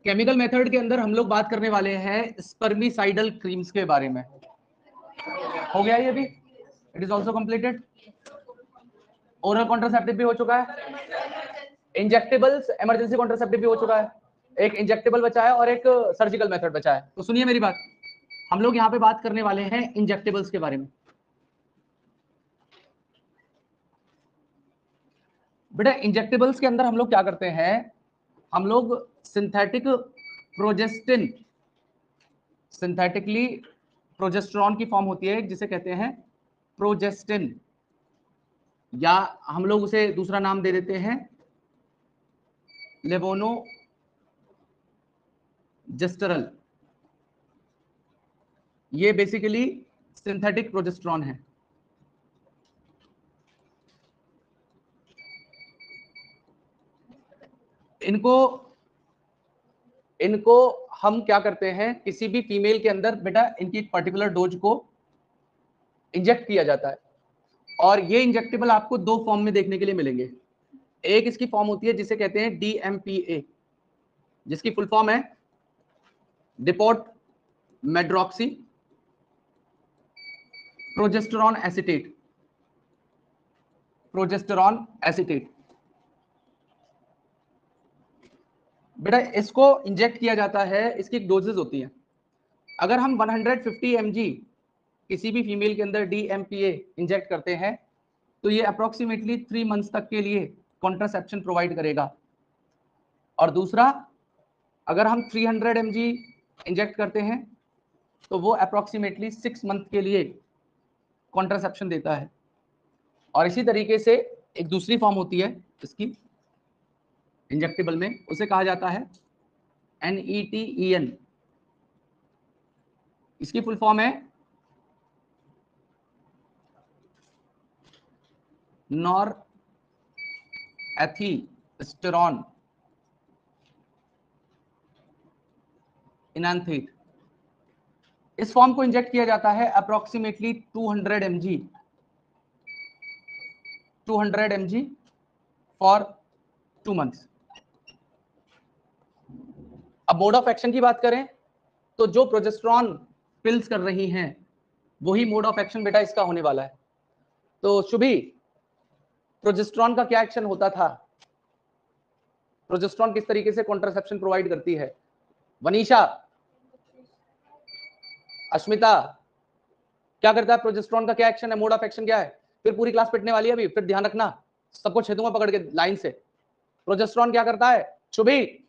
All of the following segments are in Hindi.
केमिकल मेथड के अंदर हम लोग बात करने वाले हैं स्पर्मिसाइडल क्रीम्स के बारे में। हो गया ये भी, it is also completed. Oral contraceptive भी हो चुका है, इंजेक्टेबल्स इमरजेंसी कॉन्ट्रासेप्टिव भी हो चुका है, एक इंजेक्टेबल बचा है और एक सर्जिकल मेथड बचा है। तो सुनिए मेरी बात, हम लोग यहाँ पे बात करने वाले हैं इंजेक्टेबल्स के बारे में। बेटा इंजेक्टेबल्स के अंदर हम लोग क्या करते हैं, हम लोग सिंथेटिक प्रोजेस्टिन, सिंथेटिकली प्रोजेस्टेरॉन की फॉर्म होती है जिसे कहते हैं प्रोजेस्टिन, या हम लोग उसे दूसरा नाम दे देते हैं लेवोनोजेस्टेरल। ये बेसिकली सिंथेटिक प्रोजेस्टेरॉन है। इनको हम क्या करते हैं, किसी भी फीमेल के अंदर बेटा इनकी पर्टिकुलर डोज को इंजेक्ट किया जाता है, और ये इंजेक्टेबल आपको दो फॉर्म में देखने के लिए मिलेंगे। एक इसकी फॉर्म होती है जिसे कहते हैं DMPA, जिसकी फुल फॉर्म है depot medroxyprogesterone acetate, progesterone acetate. बेटा इसको इंजेक्ट किया जाता है, इसकी डोजेस होती हैं। अगर हम 150 mg किसी भी फीमेल के अंदर DMPA इंजेक्ट करते हैं तो ये अप्रोक्सीमेटली 3 मंथ्स तक के लिए कॉन्ट्रासेप्शन प्रोवाइड करेगा। और दूसरा, अगर हम 300 mg इंजेक्ट करते हैं तो वो अप्रोक्सीमेटली 6 मंथ के लिए कॉन्ट्रासेप्शन देता है। और इसी तरीके से एक दूसरी फॉर्म होती है इसकी इंजेक्टेबल में, उसे कहा जाता है NETEN। इसकी फुल फॉर्म है नॉरहेथिस्टेरॉन इनैंथेट। इस फॉर्म को इंजेक्ट किया जाता है अप्रोक्सीमेटली 200 mg फॉर 2 मंथ्स। अब मोड ऑफ एक्शन की बात करें तो जो प्रोजेस्टेरॉन पिल्स कर रही हैं वही मोड ऑफ एक्शन बेटा इसका होने वाला है। तो शुभी, प्रोजेस्टेरॉन का क्या एक्शन होता था, प्रोजेस्टेरॉन किस तरीके से कॉन्ट्रासेप्शन प्रोवाइड करती है? वनीशा, अश्मिता, क्या करता है प्रोजेस्टेरॉन का, क्या एक्शन है, मोड ऑफ एक्शन क्या है? फिर पूरी क्लास पिटने वाली है अभी, फिर ध्यान रखना, सबको छेदूंगा पकड़ के लाइन से। प्रोजेस्टेरॉन क्या करता है? शुभी,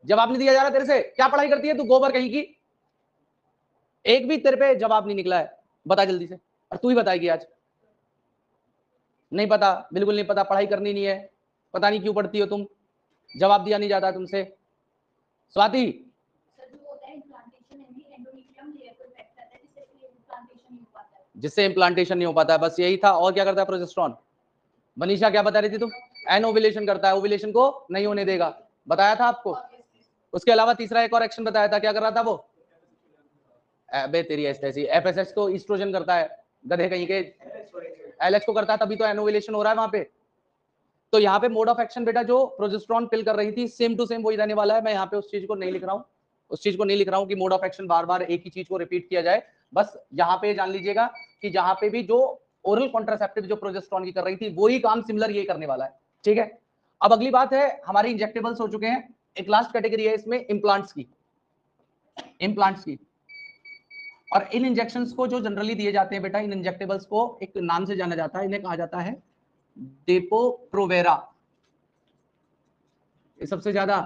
जवाब नहीं दिया जा रहा तेरे से, क्या पढ़ाई करती है तू गोबर कहीं की? एक भी तेरे पे जवाब नहीं निकला है, बता जल्दी से। और तू ही बताएगी आज? नहीं पता, बिल्कुल नहीं पता, पढ़ाई करनी नहीं है, पता नहीं क्यों पढ़ती हो तुम, जवाब दिया नहीं जाता तुमसे। स्वाति, जिससे इम्प्लांटेशन नहीं हो पाता है, बस यही था। और क्या करता है प्रोजेस्टेरॉन? मनीषा क्या बता रही थी तुम? एनओव्यूलेशन करता है, ओव्यूलेशन को नहीं होने देगा, बताया था आपको। उसके अलावा तीसरा एक और एक्शन बताया था, क्या कर रहा था वो? अबे तेरी ऐसी, FSH को ईस्ट्रोजन करता है, गधे कहीं के, LH को करता है, तभी तो एनओव्यूलेशन हो रहा है वहां पे। तो यहाँ पे मोड ऑफ एक्शन बेटा जो प्रोजेस्टेरॉन पिल कर रही थी सेम टू सेम वही रहने वाला है। मैं यहाँ पे उस चीज को नहीं लिख रहा हूँ, उस चीज को नहीं लिख रहा हूँ कि मोड ऑफ एक्शन बार बार एक ही चीज को रिपीट किया जाए। बस यहाँ पे जान लीजिएगा कि जहाँ पे भी जो ओरल कॉन्ट्रासेप्टिव जो प्रोजेस्टेरॉन की कर रही थी वही काम सिमिलर ये करने वाला है, ठीक है। अब अगली बात है, हमारे इंजेक्टेबल्स हो चुके हैं, एक लास्ट कैटेगरी है इसमें इम्प्लांट्स की, इम्प्लांट्स की। और इन इंजेक्शंस को जो जनरली दिए जाते हैं बेटा, इन इंजेक्टेबल्स को एक नाम से जाना जाता है, इन्हें कहा जाता है डेपो-प्रोवेरा। ये सबसे ज्यादा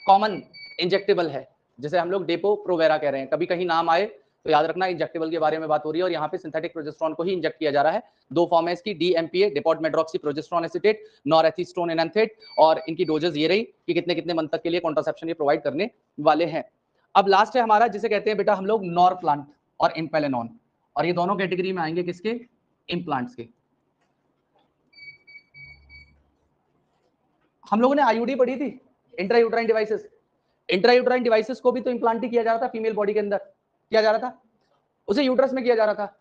कॉमन इंजेक्टेबल है जिसे हम लोग डेपो-प्रोवेरा कह रहे हैं। कभी कहीं नाम आए तो याद रखना इंजेक्टेबल के बारे में बात हो रही है, और यहाँ पे सिंथेटिक प्रोजेस्टेरॉन को ही इंजेक्ट किया जा रहा है। दो फॉर्म है इसकी, DMPA depot medroxyprogesterone acetate, नॉरहेथिस्टोन एनांथेट, और इनकी डोजेस ये रही कि कितने कितने मंथ तक के लिए कॉन्ट्रासेप्शन ये प्रोवाइड करने वाले हैं। अब लास्ट है हमारा जिसे कहते हैं बेटा हम लोग नॉरप्लांट और इम्पेलेनॉन, और ये दोनों कैटेगरी में आएंगे किसके? इम्प्लांट्स के। हम लोगों ने IUD पढ़ी थी, इंट्रायूट्राइन डिवाइसेस। इंट्रायूट्राइन डिवाइसेस को भी तो इम्प्लांट ही किया जा रहा था, फीमेल बॉडी के अंदर किया जा रहा था, उसे यूट्रस में किया जा रहा था।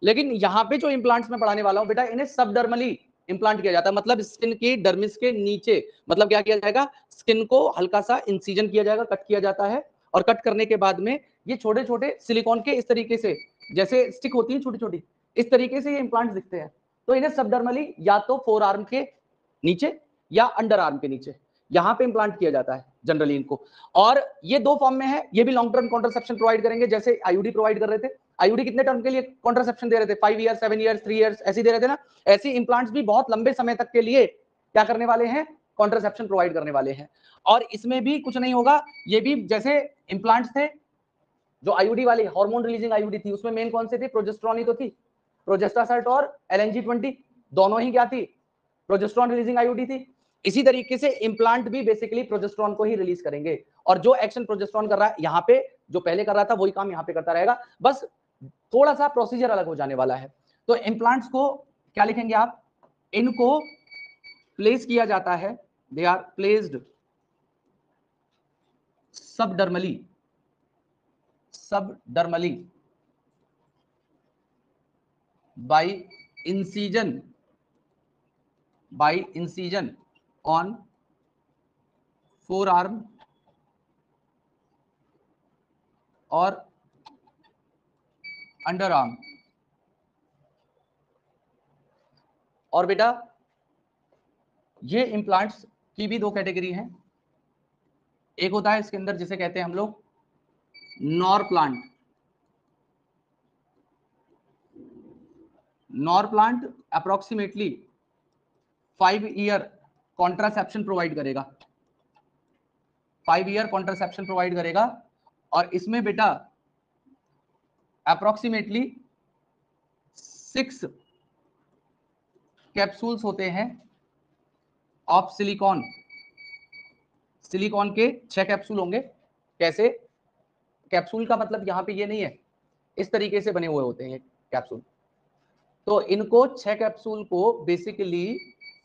लेकिन यहाँ पे जो इम्प्लांट्स में पढ़ाने वाला हूं बेटा, इन्हें सबडर्मली इम्प्लांट किया जाता है, मतलब स्किन की डर्मिस के नीचे, मतलब क्या किया जाएगा, स्किन को हल्का सा इंसिजन किया जाएगा, कट किया जाता है, और कट करने के बाद में ये छोटे छोटे सिलिकॉन के इस तरीके से, जैसे स्टिक होती है छोटी छोटी, इस तरीके से ये इम्प्लांट्स दिखते हैं। तो इन्हें सबडर्मली या तो फोर आर्म के नीचे या अंडर आर्म के नीचे यहां पे इंप्लांट किया जाता है जनरली इनको। और ये दो फॉर्म में है, ये भी लॉन्ग टर्म कॉन्ट्रासेप्शन प्रोवाइड करेंगे, जैसे आईयूडी प्रोवाइड कर रहे थे। आईयूडी कितने टर्म के लिए कॉन्ट्रासेप्शन दे रहे थे, 5 ईयर, 7 ईयर, 3 ईयर, ऐसे दे रहे थे ना। ऐसे इंप्लांट्स भी बहुत लंबे समय तक के लिए क्या करने वाले हैं, कॉन्ट्रासेप्शन प्रोवाइड करने वाले हैं। और इसमें भी कुछ नहीं होगा, ये भी जैसे इंप्लांट्स थे, जो आईयूडी वाली हार्मोन रिलीजिंग आईयूडी थी, उसमें मेन कौन से थे, प्रोजेस्टेरॉन ही तो थी। प्रोजेस्टासर्ट और LNG-20 दोनों ही क्या थी, प्रोजेस्टेरॉन रिलीजिंग आईयूडी थी। इसी तरीके से इंप्लांट भी बेसिकली प्रोजेस्टेरॉन को ही रिलीज करेंगे, और जो एक्शन प्रोजेस्टेरॉन कर रहा है यहाँ पे, जो पहले कर रहा था वही काम यहाँ पे करता रहेगा, बस थोड़ा सा प्रोसीजर अलग हो जाने वाला है। तो इंप्लांट्स को क्या लिखेंगे आप, इनको प्लेस किया जाता है, they are placed subdermally, subdermally by incision on forearm और अंडरआर्म। और बेटा ये इंप्लांट्स की भी दो कैटेगरी हैं, एक होता है इसके अंदर जिसे कहते हैं हम लोग nor plant. Nor plant approximately 5 year contraception provide करेगा, 5 ईयर कॉन्ट्रासेप्शन प्रोवाइड करेगा। और इसमें बेटा अप्रोक्सीमेटली 6 कैप्सूल्स होते हैं ऑफ सिलिकॉन, सिलिकॉन के 6 कैप्सूल होंगे। कैसे, कैप्सूल का मतलब यहाँ पे ये नहीं है, इस तरीके से बने हुए होते हैं कैप्सूल। तो इनको 6 कैप्सूल को बेसिकली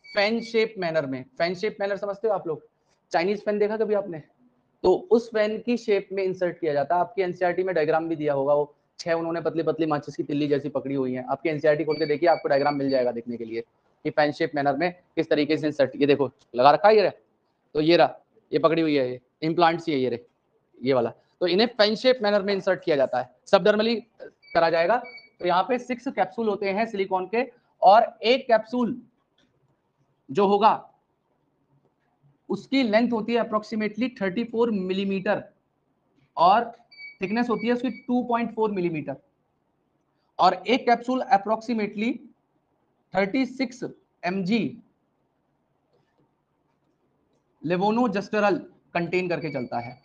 फैन शेप मैनर में, फैन शेप मैनर समझते हो आप लोग, चाइनीज फैन देखा कभी आपने, तो उस फैन की शेप में इंसर्ट किया जाता है। आपकी एनसीईआरटी में डायग्राम भी दिया होगा, वो 6 उन्होंने पतली पतली माचिस की तिल्ली जैसी पकड़ी हुई है, आपकी एनसीईआरटी खोल के देखिए, आपको डायग्राम मिल जाएगा देखने के लिए कि फैन शेप मैनर में किस तरीके से इंसर्ट, ये देखो लगा रखा है ये, तो ये रहा, ये पकड़ी हुई है, ये इम्प्लांट्स ही है, ये रे, ये वाला। तो इन्हें फैन शेप मैनर में इंसर्ट किया जाता है, सबडर्मली करा जाएगा। तो यहाँ पे 6 कैप्सूल होते हैं सिलिकॉन के, और एक कैप्सूल जो होगा उसकी लेंथ होती है अप्रोक्सीमेटली 34 मिलीमीटर, और थिकनेस होती है उसकी 2.4 मिलीमीटर, और एक कैप्सूल अप्रोक्सीमेटली 36 mg लेवोनोजेस्टेरॉल कंटेन करके चलता है।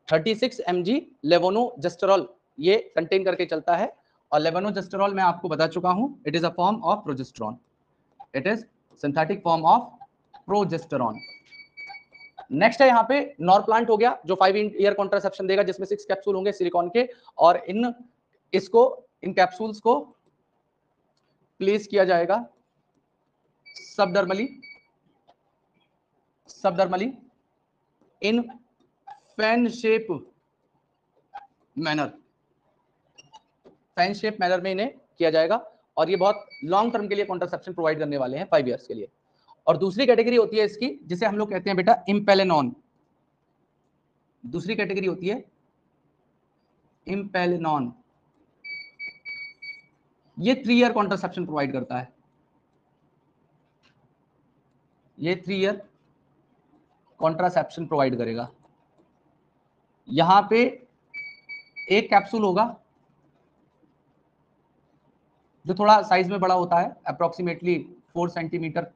36 mg लेवोनोजेस्टेरॉल ये कंटेन करके चलता है। और लेवोनोजेस्टेरॉल मैं आपको बता चुका हूं, it is a form of progesterone, it is synthetic form of progesterone. Next है यहाँ पे नॉर प्लांट हो गया, जो 5 ईयर कॉन्ट्रासेप्शन देगा, जिसमें 6 कैप्सूल होंगे सिलिकॉन के, और इन कैप्सूल्स को प्लेस किया जाएगा subdermally in fan shape manner, fan shape manner में इन्हें किया जाएगा। और ये बहुत लॉन्ग टर्म के लिए कॉन्ट्रासेप्शन प्रोवाइड करने वाले हैं, 5 ईयर्स के लिए। और दूसरी कैटेगरी होती है इसकी, जिसे हम लोग कहते हैं बेटा इम्पेलेनॉन। दूसरी कैटेगरी होती है इम्पेलेनॉन, ये 3 ईयर कॉन्ट्रासेप्शन प्रोवाइड करता है, ये 3 ईयर कॉन्ट्रासेप्शन प्रोवाइड करेगा। यहां पे एक कैप्सूल होगा जो थोड़ा साइज में बड़ा होता है, अप्रोक्सीमेटली 4 सेंटीमीटर,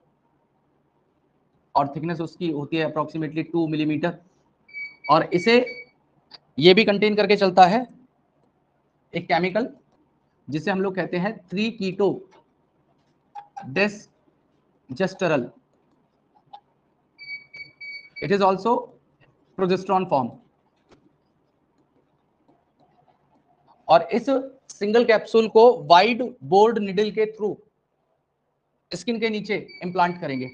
और थिकनेस उसकी होती है अप्रोक्सीमेटली 2 मिलीमीटर। और इसे ये भी कंटेन करके चलता है एक केमिकल जिसे हम लोग कहते हैं 3 keto desogestrel, it is also progesterone form. और इस सिंगल कैप्सूल को वाइड बोर्ड निडल के थ्रू स्किन के नीचे इंप्लांट करेंगे।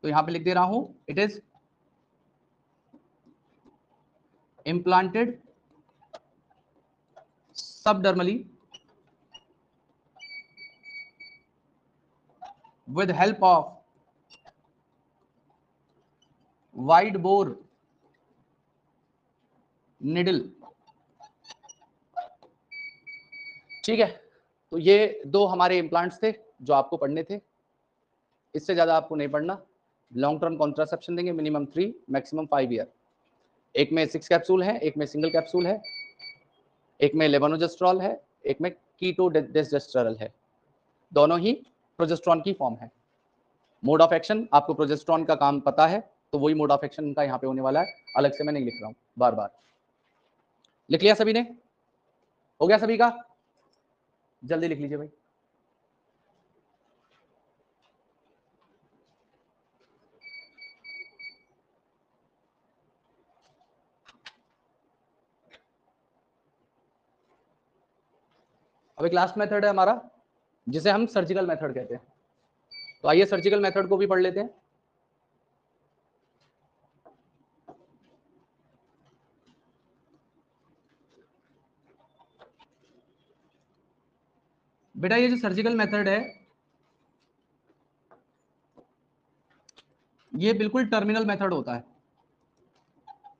तो यहां पे लिख दे रहा हूं, it is implanted subdermally with help of wide bore needle। ठीक है, तो ये दो हमारे इम्प्लांट्स थे जो आपको पढ़ने थे, इससे ज्यादा आपको नहीं पढ़ना। लॉन्ग टर्म कॉन्ट्रासेप्शन देंगे, मिनिमम 3 मैक्सिमम 5 ईयर। एक में 6 कैप्सूल है, एक में सिंगल कैप्सूल है, एक में लेवोनोजेस्ट्रॉल है, एक में कीटोडेस्ट्रेरल है, दोनों ही प्रोजेस्टेरॉन की फॉर्म है। मोड ऑफ एक्शन आपको प्रोजेस्टेरॉन का काम पता है, तो वही मोड ऑफ एक्शन का यहाँ पे होने वाला है, अलग से मैं नहीं लिख रहा हूँ बार बार। लिख लिया सभी ने? हो गया सभी का? जल्दी लिख लीजिए भाई। अब एक लास्ट मेथड है हमारा जिसे हम सर्जिकल मेथड कहते हैं। तो आइए सर्जिकल मेथड को भी पढ़ लेते हैं। बेटा ये जो सर्जिकल मेथड है ये बिल्कुल टर्मिनल मेथड होता है।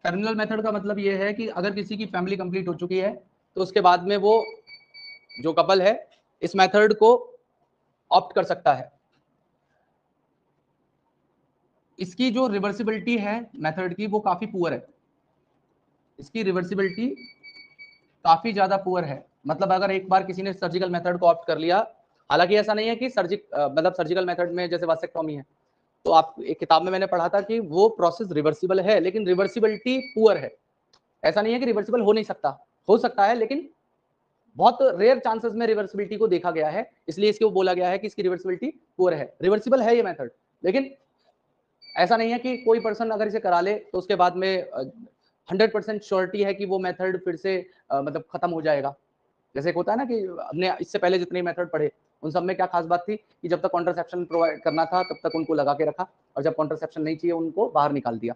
टर्मिनल मेथड का मतलब ये है कि अगर किसी की फैमिली कंप्लीट हो चुकी है तो उसके बाद में वो जो कपल है इस मेथड को ऑप्ट कर सकता है। इसकी जो रिवर्सिबिलिटी है मेथड की वो काफी पुअर है, इसकी रिवर्सिबिलिटी काफी ज्यादा पुअर है। मतलब अगर एक बार किसी ने सर्जिकल मेथड को ऑप्ट कर लिया, हालांकि ऐसा नहीं है कि सर्जिकल मेथड में जैसे वासेक्टोमी है, तो आप एक किताब में मैंने पढ़ा था कि वो प्रोसेस रिवर्सिबल है, लेकिन रिवर्सिबिलिटी पुअर है। ऐसा नहीं है कि रिवर्सिबल हो नहीं सकता, हो सकता है, लेकिन बहुत रेयर चांसेस में रिवर्सिबिलिटी को देखा गया है, इसलिए इसको बोला गया है कि इसकी रिवर्सिबिलिटी पुअर है। रिवर्सिबल है ये मेथड, लेकिन ऐसा नहीं है कि कोई पर्सन अगर इसे करा ले तो उसके बाद में 100% श्योरिटी है कि वो मेथड फिर से मतलब खत्म हो जाएगा। जैसे एक होता है ना कि हमने इससे पहले जितने मेथड पढ़े उन सब में क्या खास बात थी कि जब तक कॉन्ट्रासेप्शन प्रोवाइड करना था तब तक उनको लगा के रखा, और जब कॉन्ट्रासेप्शन नहीं चाहिए उनको बाहर निकाल दिया।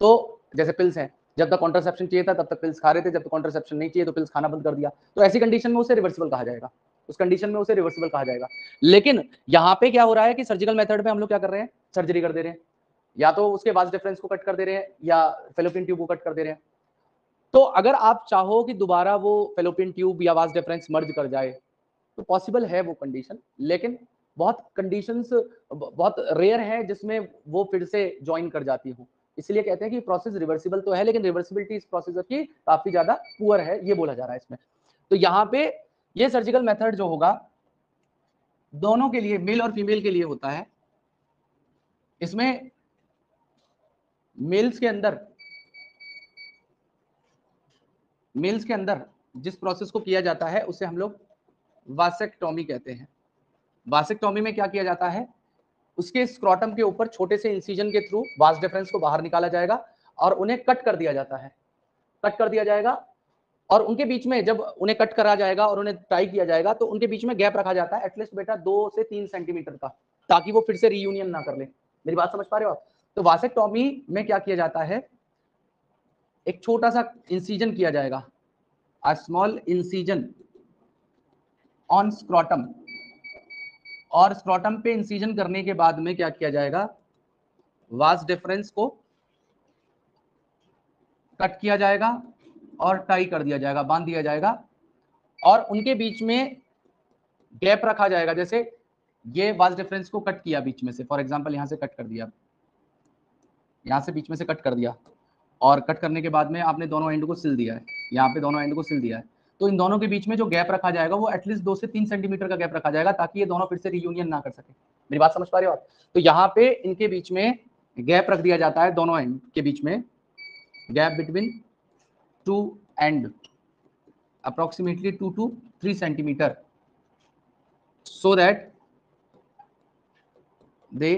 तो जैसे पिल्स हैं, जब तक कॉन्ट्रासेप्शन चाहिए था तब तक पिल्स खा रहे थे, जब तक कॉन्ट्रासेप्शन नहीं चाहिए तो पिल्स खाना बंद कर दिया। तो ऐसी कंडीशन में उसे रिवर्सिबल कहा जाएगा, उस कंडीशन में उसे रिवर्सिबल कहा जाएगा। लेकिन यहाँ पे क्या हो रहा है कि सर्जिकल मेथड में हम लोग क्या कर रहे हैं, सर्जरी कर दे रहे हैं, या तो उसके वास डिफरेंस को कट कर दे रहे हैं या फेलोपियन ट्यूब को कट कर दे रहे हैं। तो अगर आप चाहो कि दोबारा वो फेलोपियन ट्यूब या वास डिफरेंस मर्ज कर जाए तो पॉसिबल है वो कंडीशन, लेकिन बहुत कंडीशंस बहुत रेयर है जिसमें वो फिर से ज्वाइन कर जाती हूँ। इसलिए कहते हैं कि प्रोसेस रिवर्सिबल तो है, लेकिन रिवर्सिबिलिटी इस प्रोसीजर की काफी ज्यादा पुअर है, ये बोला जा रहा है इसमें। तो यहाँ पे ये सर्जिकल मेथड जो होगा दोनों के लिए, मेल और फीमेल के लिए होता है। इसमें मेल्स के अंदर जिस प्रोसेस को किया जाता है उसे हम लोग वासेक्टोमी कहते हैं। वासेक्टोमी में क्या किया जाता है, उसके स्क्रोटम के ऊपर छोटे से इंसिजन के थ्रू वास डिफरेंस को बाहर निकाला जाएगा और उन्हें कट कर दिया जाता है, कट कर दिया जाएगा। और उनके बीच में जब उन्हें कट करा जाएगा और उन्हें टाई किया जाएगा तो उनके बीच में गैप रखा जाता है एटलीस्ट बेटा 2 से 3 सेंटीमीटर का, ताकि वो फिर से रीयूनियन ना कर ले। मेरी बात समझ पा रहे हो आप? तो वासेक्टोमी में क्या किया जाता है, एक छोटा सा इंसिजन किया जाएगा, a small incision on scrotum, और स्क्रोटम पे इंसिजन करने के बाद में क्या किया जाएगा, वास डिफरेंस को कट किया जाएगा और टाई कर दिया जाएगा, बांध दिया जाएगा, और उनके बीच में गैप रखा जाएगा। जैसे ये वास डिफरेंस को कट किया बीच में से, फॉर एग्जांपल यहां से कट कर दिया, यहां से बीच में से कट कर दिया, और कट करने के बाद में आपने दोनों एंड को सिल दिया है, यहाँ पे दोनों एंड को सिल दिया है, तो इन दोनों के बीच में जो गैप रखा जाएगा वो एटलीस्ट 2 से 3 सेंटीमीटर का गैप रखा जाएगा, ताकि ये दोनों फिर से रियूनियन ना कर सके। मेरी बात समझ पा रहे हो आप? तो यहाँ पे इनके बीच में गैप रख दिया जाता है, दोनों एंड के बीच में gap between 2 and approximately 2 to 3 centimeter, so that they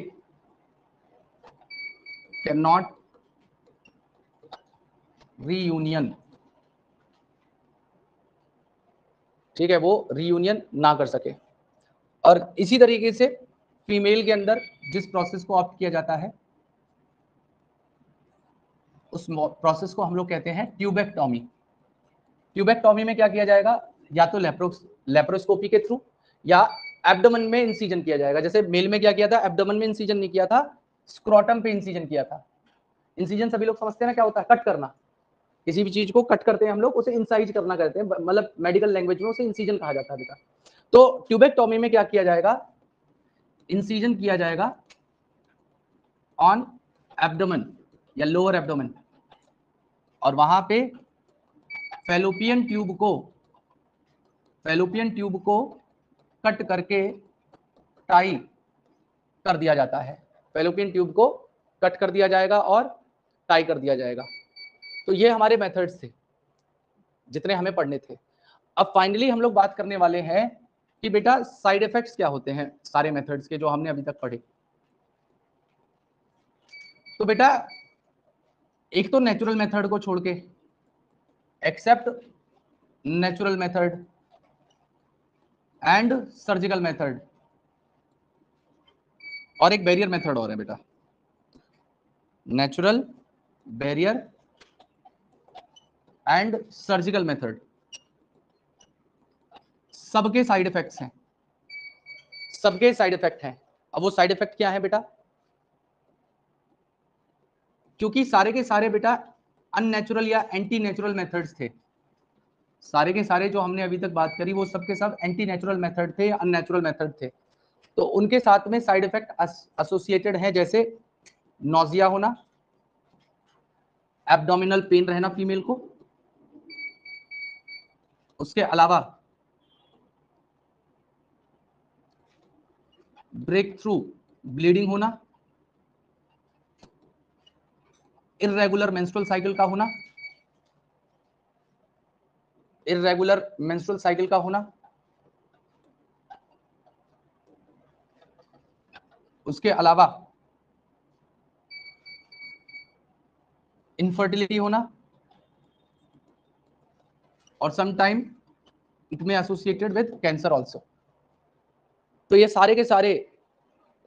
cannot reunion। ठीक है, वो रीयूनियन ना कर सके। और इसी तरीके से फीमेल के अंदर जिस प्रोसेस को ऑप्ट किया जाता है उस प्रोसेस को हम लोग कहते हैं ट्यूबेक्टोमी। ट्यूबेक्टोमी में क्या किया जाएगा, या तो लेप्रोस्कोपी के थ्रू या एब्डोमेन में इंसिजन किया जाएगा। जैसे मेल में क्या किया था, एब्डोमेन में इंसिजन नहीं किया था, स्क्रोटम पे इंसिजन किया था। इंसिजन सभी लोग समझते हैं ना क्या होता है, कट करना। किसी भी चीज को कट करते हैं हम लोग, उसे इंसाइज करना कहते हैं, मतलब मेडिकल लैंग्वेज में उसे इंसिजन कहा जाता है बेटा। तो ट्यूबेक्टोमी में क्या किया जाएगा, इंसिजन किया जाएगा ऑन एब्डोमेन या लोअर एब्डोमेन, और वहां पे फैलोपियन ट्यूब को कट करके टाई कर दिया जाता है। फैलोपियन ट्यूब को कट कर दिया जाएगा और टाई कर दिया जाएगा। तो ये हमारे मेथड्स थे जितने हमें पढ़ने थे। अब फाइनली हम लोग बात करने वाले हैं कि बेटा साइड इफेक्ट्स क्या होते हैं सारे मेथड्स के जो हमने अभी तक पढ़े। तो बेटा एक तो नेचुरल मेथड को छोड़ के, except natural method and surgical method, और एक बैरियर मेथड और है बेटा, natural, barrier and surgical method. सबके साइड इफेक्ट्स हैं, सबके साइड इफेक्ट हैं। अब वो साइड इफेक्ट क्या है बेटा, क्योंकि सारे के सारे बेटा अननेचुरल या एंटी नेचुरल मेथड्स थे। सारे के सारे जो हमने अभी तक बात करी वो सबके सब एंटी नेचुरल मेथड थे, अननेचुरल मेथड थे। तो उनके साथ में साइड इफेक्ट एसोसिएटेड है, जैसे नोजिया होना, एब्डोमिनल पेन रहना फीमेल को, उसके अलावा ब्रेक थ्रू ब्लीडिंग होना, इर्रेगुलर मेंस्ट्रुअल साइकिल का होना, इर्रेगुलर मेंस्ट्रुअल साइकिल का होना, उसके अलावा इनफर्टिलिटी होना, और सम टाइम इट में एसोसिएटेड विद कैंसर आल्सो। तो ये सारे के सारे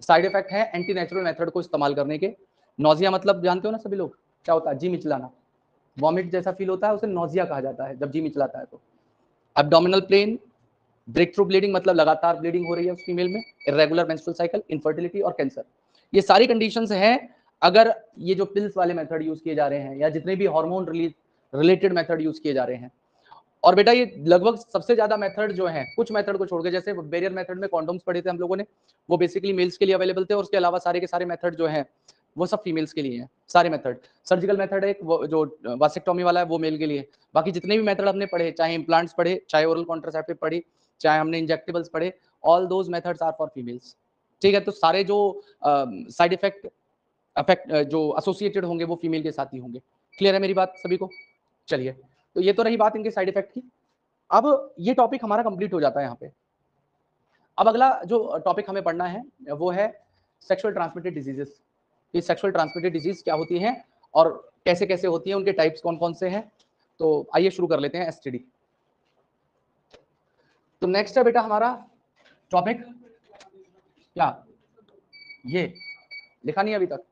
साइड इफेक्ट है एंटी नेचुरल मेथड को इस्तेमाल करने के। नोजिया मतलब जानते हो ना सभी लोग, क्या होता है, जी मिचलाना, वॉमिट जैसा फील होता है, उसे नोजिया कहा जाता है जब जी मिचलाता है। तो abdominal pain, breakthrough bleeding मतलब लगातार ब्लीडिंग हो रही है उस फीमेल में, इरेगुलर मेंस्ट्रुअल साइकिल, इनफर्टिलिटी और कैंसर, ये सारी कंडीशंस हैं अगर ये जो पिल्स वाले मेथड यूज किए जा रहे हैं या जितने भी हार्मोन रिलेटेड मेथड यूज किए जा रहे हैं। और बेटा ये लगभग सबसे ज्यादा मेथड जो है, कुछ मेथड को छोड़ के, जैसे बैरियर मेथड में कॉन्डोम्स पढ़े थे हम लोगों ने, वो बेसिकली मेल्स के लिए अवेलेबल थे, और उसके अलावा सारे के सारे मेथड जो है वो सब फीमेल्स के लिए हैं सारे मेथड। सर्जिकल मेथड एक जो वासेक्टोमी वाला है वो मेल के लिए। बाकी जितने भी मेथड हमने पढ़े, चाहे इम्प्लांट्स पढ़े, चाहे ओरल कॉन्ट्रासेप्टिव पढ़ी, चाहे हमने इंजेक्टेबल्स पढ़े, all those methods are for females. ठीक है, तो सारे जो साइड इफेक्ट जो एसोसिएटेड होंगे वो फीमेल के साथ ही होंगे। क्लियर है मेरी बात सभी को? चलिए, तो ये तो रही बात इनके साइड इफेक्ट की। अब ये टॉपिक हमारा कंप्लीट हो जाता है यहाँ पे। अब अगला जो टॉपिक हमें पढ़ना है वो है सेक्सुअल ट्रांसमिटेड डिजीजेस। ये सेक्सुअल ट्रांसमिटेड डिजीज क्या होती हैं और कैसे कैसे होती हैं, उनके टाइप्स कौन कौन से हैं। तो आइए शुरू कर लेते हैं एसटीडी। तो नेक्स्ट है बेटा हमारा टॉपिक क्या, ये लिखा नहीं अभी तक,